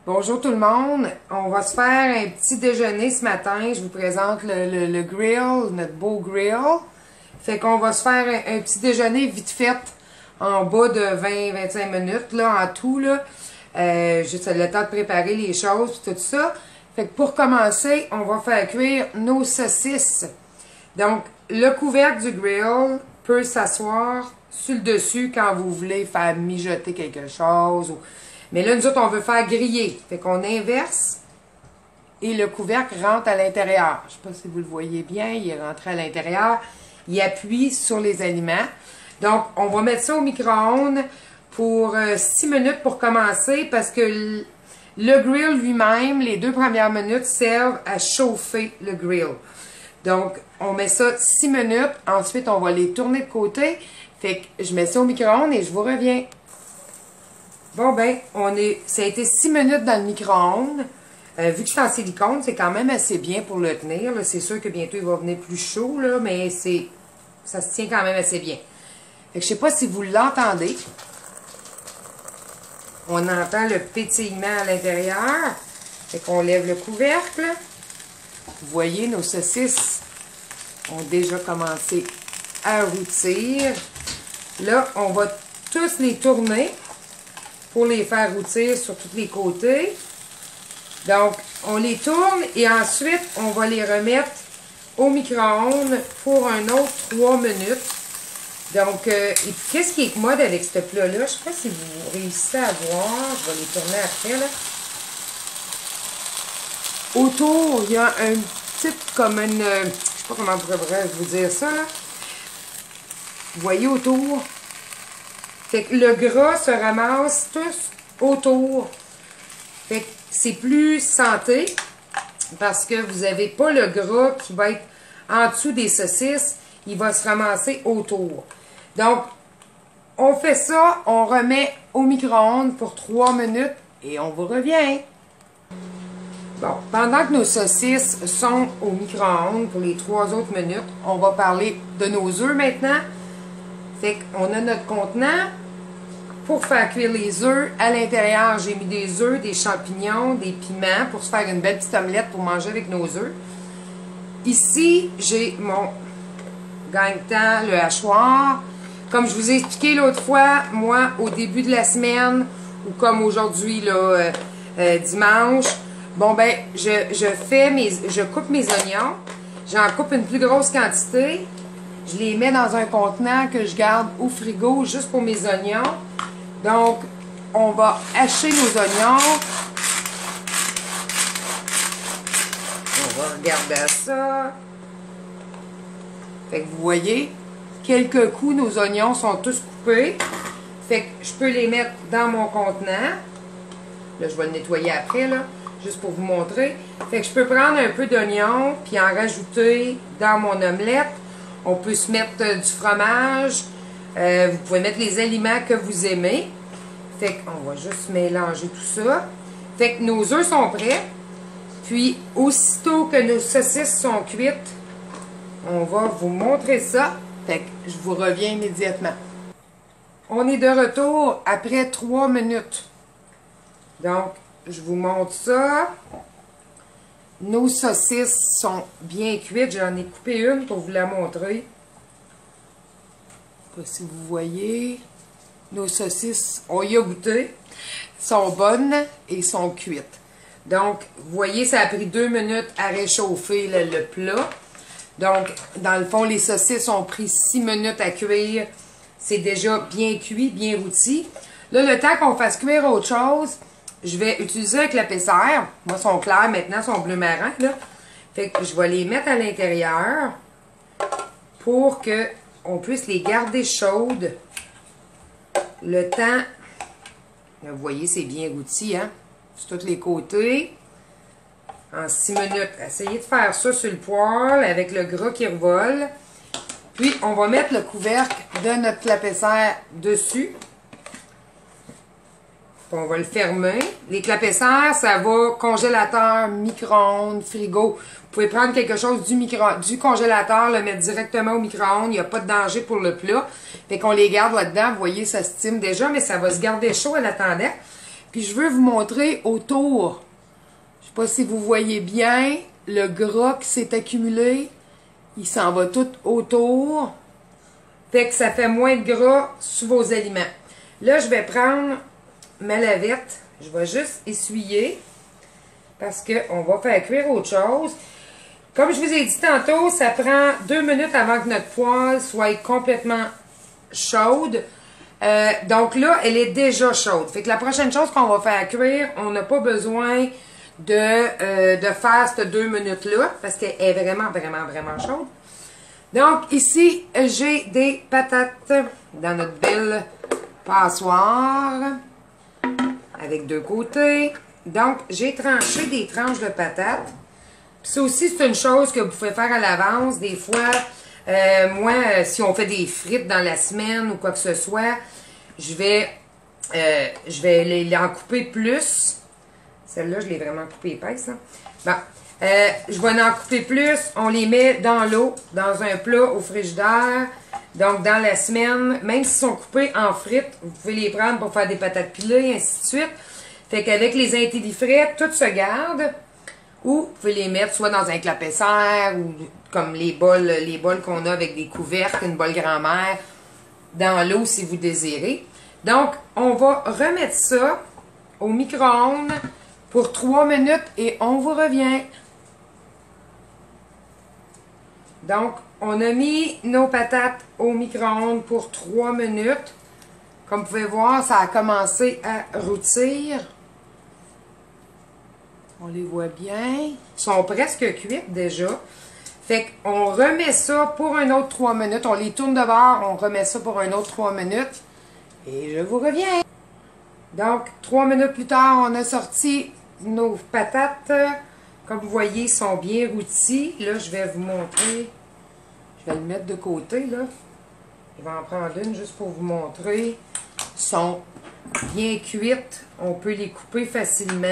Bonjour tout le monde, on va se faire un petit déjeuner ce matin. Je vous présente le grill, notre beau grill. Fait qu'on va se faire un petit déjeuner vite fait en bas de 20-25 minutes là, en tout. Là. Juste le temps de préparer les choses et tout ça. Fait que pour commencer, on va faire cuire nos saucisses. Donc, le couvercle du grill peut s'asseoir sur le dessus quand vous voulez faire mijoter quelque chose. Mais là, nous autres, on veut faire griller. Fait qu'on inverse et le couvercle rentre à l'intérieur. Je ne sais pas si vous le voyez bien, il est rentré à l'intérieur. Il appuie sur les aliments. Donc, on va mettre ça au micro-ondes pour 6 minutes pour commencer parce que le grill lui-même, les 2 premières minutes servent à chauffer le grill. Donc, on met ça 6 minutes. Ensuite, on va les tourner de côté. Fait que je mets ça au micro-ondes et je vous reviens. Bon, ben, ça a été 6 minutes dans le micro-ondes. Vu que c'est en silicone, c'est quand même assez bien pour le tenir. C'est sûr que bientôt, il va venir plus chaud, là, mais ça se tient quand même assez bien. Fait que je sais pas si vous l'entendez. On entend le pétillement à l'intérieur. Fait qu'on lève le couvercle. Vous voyez, nos saucisses ont déjà commencé à rôtir. Là, on va tous les tourner pour les faire rôtir sur tous les côtés. Donc, on les tourne et ensuite, on va les remettre au micro-ondes pour un autre 3 minutes. Donc, qu'est-ce qui est commode avec ce plat-là? Je ne sais pas si vous réussissez à voir. Je vais les tourner après, là. Autour, il y a un petit, comme une... je ne sais pas comment vous dire ça, là. Vous voyez autour? Fait que le gras se ramasse tous autour. Fait que c'est plus santé parce que vous n'avez pas le gras qui va être en dessous des saucisses. Il va se ramasser autour. Donc, on fait ça, on remet au micro-ondes pour 3 minutes et on vous revient. Bon, pendant que nos saucisses sont au micro-ondes pour les 3 autres minutes, on va parler de nos œufs maintenant. Fait qu'on a notre contenant pour faire cuire les œufs. À l'intérieur, j'ai mis des œufs, des champignons, des piments pour se faire une belle petite omelette pour manger avec nos œufs. Ici, j'ai mon gagne-temps, le hachoir. Comme je vous ai expliqué l'autre fois, moi, au début de la semaine, ou comme aujourd'hui, là, dimanche, bon ben, je coupe mes oignons. J'en coupe une plus grosse quantité. Je les mets dans un contenant que je garde au frigo juste pour mes oignons. Donc, on va hacher nos oignons. On va regarder ça. Fait que vous voyez, quelques coups, nos oignons sont tous coupés. Fait que je peux les mettre dans mon contenant. Là, je vais le nettoyer après, là, juste pour vous montrer. Fait que je peux prendre un peu d'oignon, puis en rajouter dans mon omelette. On peut se mettre du fromage. Vous pouvez mettre les aliments que vous aimez. Fait qu'on va juste mélanger tout ça. Fait que nos œufs sont prêts. Puis, aussitôt que nos saucisses sont cuites, on va vous montrer ça. Fait que je vous reviens immédiatement. On est de retour après 3 minutes. Donc, je vous montre ça. Nos saucisses sont bien cuites. J'en ai coupé une pour vous la montrer. Je ne sais pas si vous voyez. Nos saucisses, on y a goûté. Sont bonnes et sont cuites. Donc, vous voyez, ça a pris 2 minutes à réchauffer le plat. Donc, dans le fond, les saucisses ont pris 6 minutes à cuire. C'est déjà bien cuit, bien rôti. Là, le temps qu'on fasse cuire autre chose, je vais utiliser un clapet-serre. Moi, ils sont clairs maintenant, ils sont bleu marin, là. Fait que je vais les mettre à l'intérieur pour qu'on puisse les garder chaudes. Le temps, là, vous voyez, c'est bien rôti, hein, sur tous les côtés. En 6 minutes, essayez de faire ça sur le poêle avec le gras qui revole. Puis, on va mettre le couvercle de notre clapet-serre dessus. On va le fermer. Les clapet-serres, ça va congélateur, micro-ondes, frigo. Vous pouvez prendre quelque chose du congélateur, le mettre directement au micro-ondes. Il n'y a pas de danger pour le plat. Fait qu'on les garde là-dedans. Vous voyez, ça stime déjà, mais ça va se garder chaud en attendant. Puis je veux vous montrer autour. Je sais pas si vous voyez bien le gras qui s'est accumulé. Il s'en va tout autour. Fait que ça fait moins de gras sous vos aliments. Là, je vais prendre ma lavette. Je vais juste essuyer parce qu'on va faire cuire autre chose. Comme je vous ai dit tantôt, ça prend 2 minutes avant que notre poêle soit complètement chaude. Donc là, elle est déjà chaude. Fait que la prochaine chose qu'on va faire cuire, on n'a pas besoin de faire ces 2 minutes-là parce qu'elle est vraiment, vraiment, vraiment chaude. Donc ici, j'ai des patates dans notre belle passoire avec 2 côtés. Donc, j'ai tranché des tranches de patates. Puis ça aussi, c'est une chose que vous pouvez faire à l'avance. Des fois, moi, si on fait des frites dans la semaine ou quoi que ce soit, je vais en couper plus. Celle-là, je l'ai vraiment coupée épaisse. Hein? Bon, je vais en couper plus. On les met dans l'eau, dans un plat au frigidaire. Donc, dans la semaine, même s'ils sont coupés en frites, vous pouvez les prendre pour faire des patates pilées, ainsi de suite. Fait qu'avec les intellifrais, tout se garde. Ou vous pouvez les mettre soit dans un clapet-serre ou comme les bols qu'on a avec des couvercles, une bol grand-mère, dans l'eau si vous désirez. Donc, on va remettre ça au micro-ondes pour 3 minutes et on vous revient. Donc, on a mis nos patates au micro-ondes pour 3 minutes. Comme vous pouvez voir, ça a commencé à rôtir. On les voit bien. Ils sont presque cuites déjà. Fait qu'on remet ça pour un autre 3 minutes. On les tourne de bord, on remet ça pour un autre 3 minutes. Et je vous reviens. Donc, 3 minutes plus tard, on a sorti nos patates. Comme vous voyez, ils sont bien rôtis. Là, je vais vous montrer. Je vais le mettre de côté, là. Je vais en prendre une juste pour vous montrer. Ils sont bien cuites. On peut les couper facilement.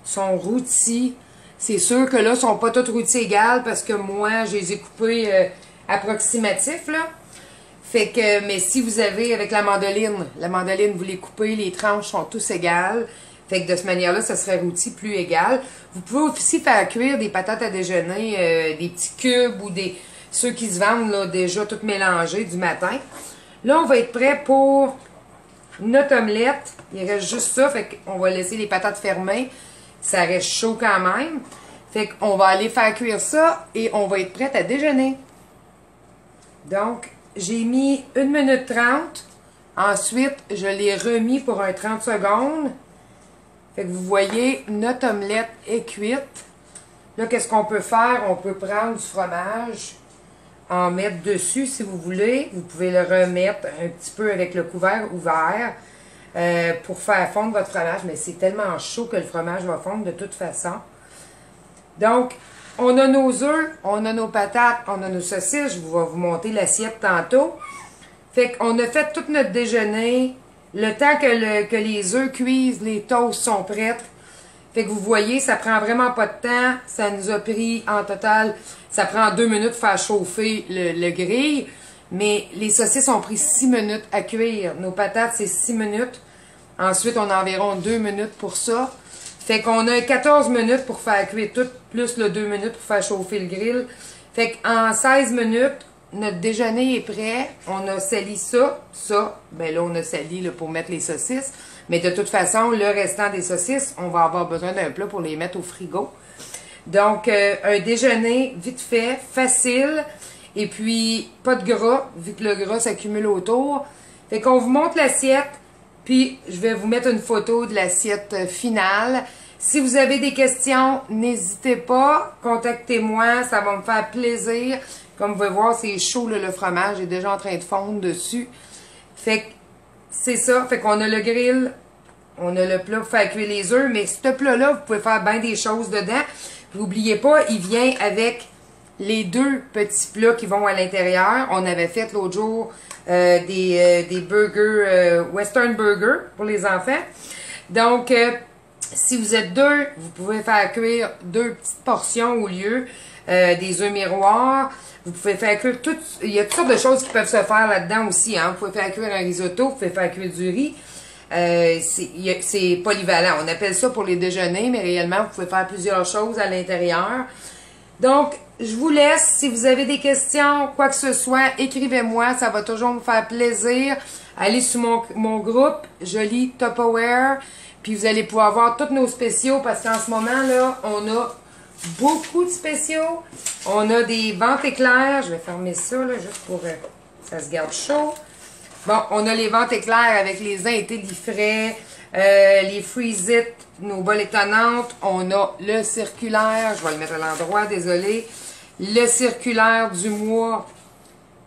Ils sont rôtis. C'est sûr que là, ils ne sont pas tous rôtis égales parce que moi, je les ai coupés approximatifs, là. Fait que, mais si vous avez avec la mandoline, vous les coupez, les tranches sont tous égales. Fait que de cette manière-là, ça serait rôti plus égal. Vous pouvez aussi faire cuire des patates à déjeuner, des petits cubes ou ceux qui se vendent là, déjà tout mélangés du matin. Là, on va être prêt pour notre omelette. Il reste juste ça, fait qu'on va laisser les patates fermées. Ça reste chaud quand même. Fait qu'on va aller faire cuire ça et on va être prête à déjeuner. Donc, j'ai mis 1 minute 30. Ensuite, je l'ai remis pour un 30 secondes. Fait que vous voyez, notre omelette est cuite. Là, qu'est-ce qu'on peut faire? On peut prendre du fromage, en mettre dessus si vous voulez. Vous pouvez le remettre un petit peu avec le couvert ouvert pour faire fondre votre fromage. Mais c'est tellement chaud que le fromage va fondre de toute façon. Donc, on a nos œufs, on a nos patates, on a nos saucisses. Je vais vous monter l'assiette tantôt. Fait qu'on a fait tout notre déjeuner. Le temps que les œufs cuisent, les toasts sont prêtes. Fait que vous voyez, ça prend vraiment pas de temps. Ça nous a pris en total, ça prend 2 minutes de faire chauffer le grill. Mais les saucisses ont pris 6 minutes à cuire. Nos patates, c'est 6 minutes. Ensuite, on a environ 2 minutes pour ça. Fait qu'on a 14 minutes pour faire cuire tout, plus le 2 minutes pour faire chauffer le grill. Fait qu'en 16 minutes, notre déjeuner est prêt. On a sali ça. Ben là, on a sali là, pour mettre les saucisses. Mais de toute façon, le restant des saucisses, on va avoir besoin d'un plat pour les mettre au frigo. Donc, un déjeuner vite fait, facile. Et puis, pas de gras, vu que le gras s'accumule autour. Fait qu'on vous montre l'assiette. Puis, je vais vous mettre une photo de l'assiette finale. Si vous avez des questions, n'hésitez pas. Contactez-moi, ça va me faire plaisir. Comme vous pouvez voir, c'est chaud, là, le fromage est déjà en train de fondre dessus. Fait que, c'est ça. Fait qu'on a le grill, on a le plat pour faire cuire les œufs. Mais ce plat-là, vous pouvez faire bien des choses dedans. Puis, n'oubliez pas, il vient avec les 2 petits plats qui vont à l'intérieur. On avait fait l'autre jour des burgers, western burger pour les enfants. Donc, si vous êtes 2, vous pouvez faire cuire 2 petites portions au lieu des œufs miroirs. Vous pouvez faire cuire il y a toutes sortes de choses qui peuvent se faire là-dedans aussi. Hein. Vous pouvez faire cuire un risotto, vous pouvez faire cuire du riz. C'est polyvalent. On appelle ça pour les déjeuners, mais réellement, vous pouvez faire plusieurs choses à l'intérieur. Donc, je vous laisse. Si vous avez des questions, quoi que ce soit, écrivez-moi. Ça va toujours me faire plaisir. Allez sur mon groupe, Jolie Tupperware. Puis vous allez pouvoir voir tous nos spéciaux parce qu'en ce moment, là, on a beaucoup de spéciaux. On a des ventes éclairs. Je vais fermer ça, là, juste pour que ça se garde chaud. Bon, on a les ventes éclairs avec les intellifrais, les freeze it, nos bols étonnantes. On a le circulaire, je vais le mettre à l'endroit, désolé. Le circulaire du mois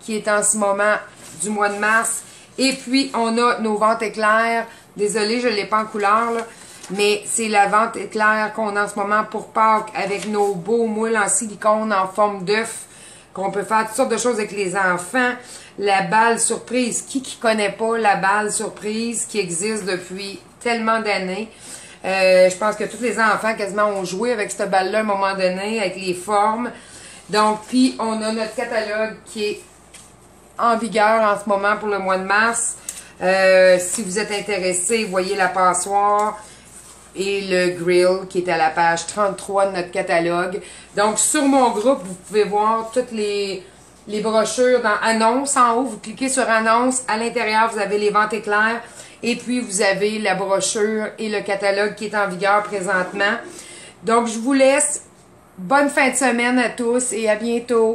qui est en ce moment du mois de mars. Et puis, on a nos ventes éclairs. Désolé, je ne l'ai pas en couleur, là. Mais c'est la vente éclair qu'on a en ce moment pour Pâques avec nos beaux moules en silicone en forme d'œuf. Qu'on peut faire toutes sortes de choses avec les enfants. La balle surprise. Qui connaît pas la balle surprise qui existe depuis tellement d'années? Je pense que tous les enfants quasiment ont joué avec cette balle-là à un moment donné, avec les formes. Donc, puis on a notre catalogue qui est en vigueur en ce moment pour le mois de mars. Si vous êtes intéressé, voyez la passoire et le grill qui est à la page 33 de notre catalogue. Donc, sur mon groupe, vous pouvez voir toutes les brochures dans Annonces en haut. Vous cliquez sur Annonces. À l'intérieur, vous avez les ventes éclairs. Et puis, vous avez la brochure et le catalogue qui est en vigueur présentement. Donc, je vous laisse. Bonne fin de semaine à tous et à bientôt.